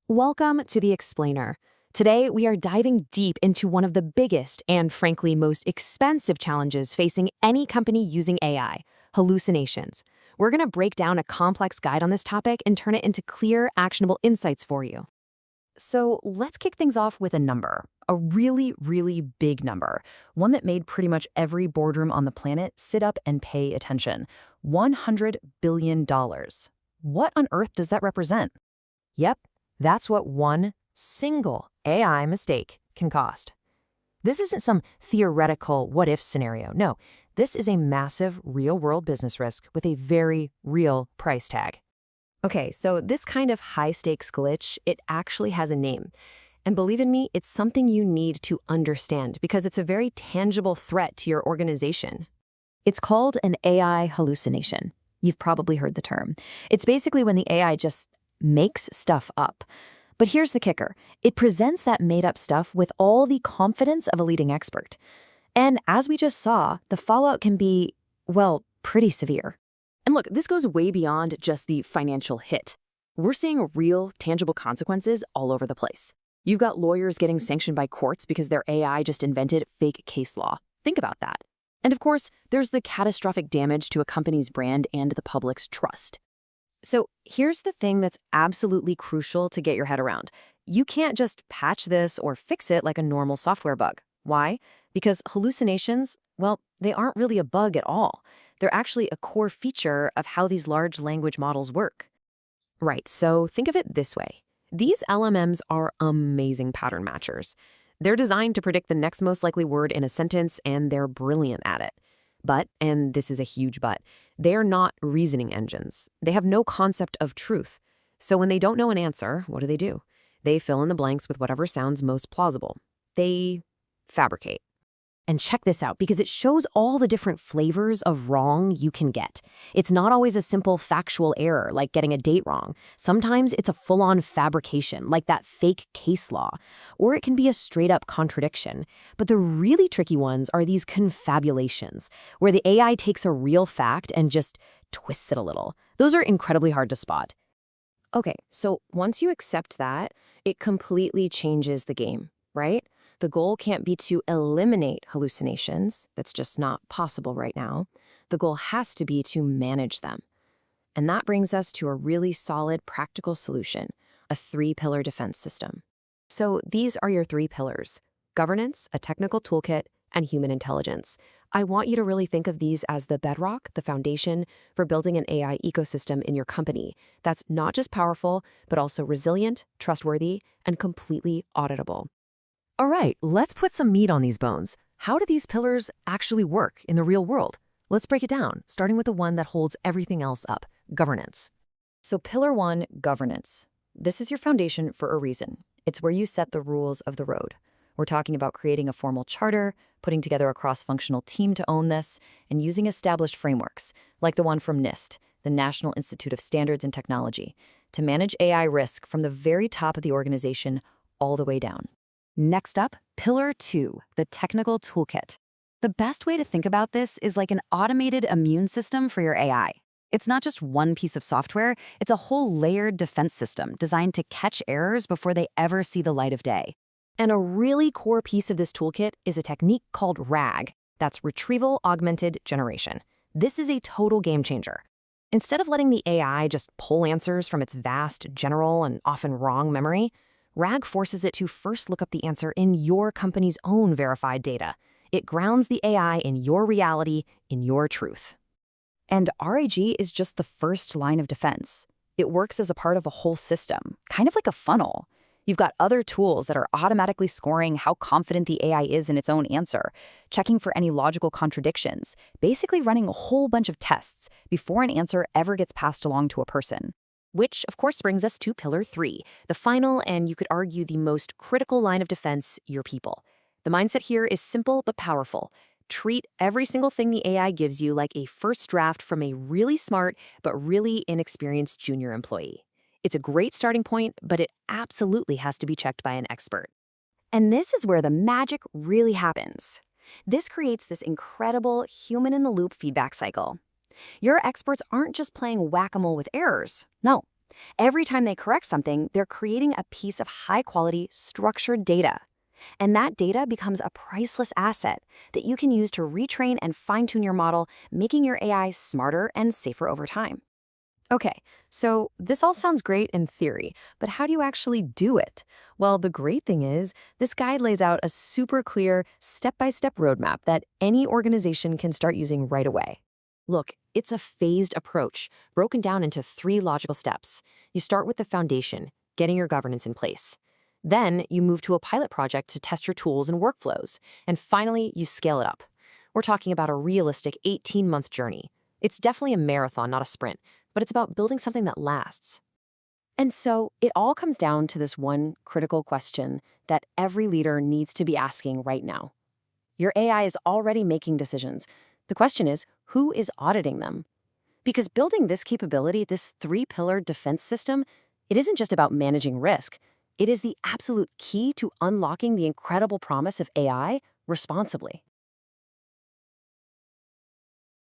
Welcome to the Explainer. Today, we are diving deep into one of the biggest and, frankly, most expensive challenges facing any company using AI, hallucinations. We're going to break down a complex guide on this topic and turn it into clear, actionable insights for you. So let's kick things off with a number, a really, really big number, one that made pretty much every boardroom on the planet sit up and pay attention. $100 billion. What on earth does that represent? Yep, that's what one single AI mistake can cost. This isn't some theoretical what-if scenario. No, this is a massive, real-world business risk with a very real price tag. Okay, so this kind of high-stakes glitch, it actually has a name. And believe in me, it's something you need to understand because it's a very tangible threat to your organization. It's called an AI hallucination. You've probably heard the term. It's basically when the AI just makes stuff up. But here's the kicker. It presents that made-up stuff with all the confidence of a leading expert. And as we just saw, the fallout can be, well, pretty severe. And look, this goes way beyond just the financial hit. We're seeing real, tangible consequences all over the place. You've got lawyers getting sanctioned by courts because their AI just invented fake case law. Think about that. And of course, there's the catastrophic damage to a company's brand and the public's trust. So here's the thing that's absolutely crucial to get your head around. You can't just patch this or fix it like a normal software bug. Why? Because hallucinations, well, they aren't really a bug at all. They're actually a core feature of how these large language models work. Right, so think of it this way. These LLMs are amazing pattern matchers. They're designed to predict the next most likely word in a sentence, and they're brilliant at it. But, and this is a huge but, they're not reasoning engines. They have no concept of truth. So when they don't know an answer, what do? They fill in the blanks with whatever sounds most plausible. They fabricate. And check this out, because it shows all the different flavors of wrong you can get. It's not always a simple factual error, like getting a date wrong. Sometimes it's a full-on fabrication, like that fake case law. Or it can be a straight-up contradiction. But the really tricky ones are these confabulations, where the AI takes a real fact and just twists it a little. Those are incredibly hard to spot. Okay, so once you accept that, it completely changes the game, right? The goal can't be to eliminate hallucinations. That's just not possible right now. The goal has to be to manage them. And that brings us to a really solid practical solution, a three-pillar defense system. So these are your three pillars: governance, a technical toolkit, and human intelligence. I want you to really think of these as the bedrock, the foundation for building an AI ecosystem in your company that's not just powerful, but also resilient, trustworthy, and completely auditable. All right, let's put some meat on these bones. How do these pillars actually work in the real world? Let's break it down, starting with the one that holds everything else up, governance. So pillar one, governance. This is your foundation for a reason. It's where you set the rules of the road. We're talking about creating a formal charter, putting together a cross-functional team to own this, and using established frameworks, like the one from NIST, the National Institute of Standards and Technology, to manage AI risk from the very top of the organization all the way down. Next up, pillar two, the technical toolkit. The best way to think about this is like an automated immune system for your AI. It's not just one piece of software, it's a whole layered defense system designed to catch errors before they ever see the light of day. And a really core piece of this toolkit is a technique called RAG. That's Retrieval Augmented Generation. This is a total game changer. Instead of letting the AI just pull answers from its vast, general, and often wrong memory, RAG forces it to first look up the answer in your company's own verified data. It grounds the AI in your reality, in your truth. And RAG is just the first line of defense. It works as a part of a whole system, kind of like a funnel. You've got other tools that are automatically scoring how confident the AI is in its own answer, checking for any logical contradictions, basically running a whole bunch of tests before an answer ever gets passed along to a person. Which, of course, brings us to pillar three, the final and you could argue the most critical line of defense, your people. The mindset here is simple but powerful. Treat every single thing the AI gives you like a first draft from a really smart but really inexperienced junior employee. It's a great starting point, but it absolutely has to be checked by an expert. And this is where the magic really happens. This creates this incredible human-in-the-loop feedback cycle. Your experts aren't just playing whack-a-mole with errors. No, Every time they correct something, they're creating a piece of high-quality, structured data. And that data becomes a priceless asset that you can use to retrain and fine-tune your model, making your AI smarter and safer over time. Okay, so this all sounds great in theory, but how do you actually do it? Well, the great thing is, this guide lays out a super clear, step-by-step roadmap that any organization can start using right away. Look, it's a phased approach, broken down into 3 logical steps. You start with the foundation, getting your governance in place. Then you move to a pilot project to test your tools and workflows. And finally, you scale it up. We're talking about a realistic 18-month journey. It's definitely a marathon, not a sprint, but it's about building something that lasts. And so it all comes down to this one critical question that every leader needs to be asking right now. Your AI is already making decisions. The question is, who is auditing them? Because building this capability, this 3-pillared defense system, it isn't just about managing risk. It is the absolute key to unlocking the incredible promise of AI responsibly.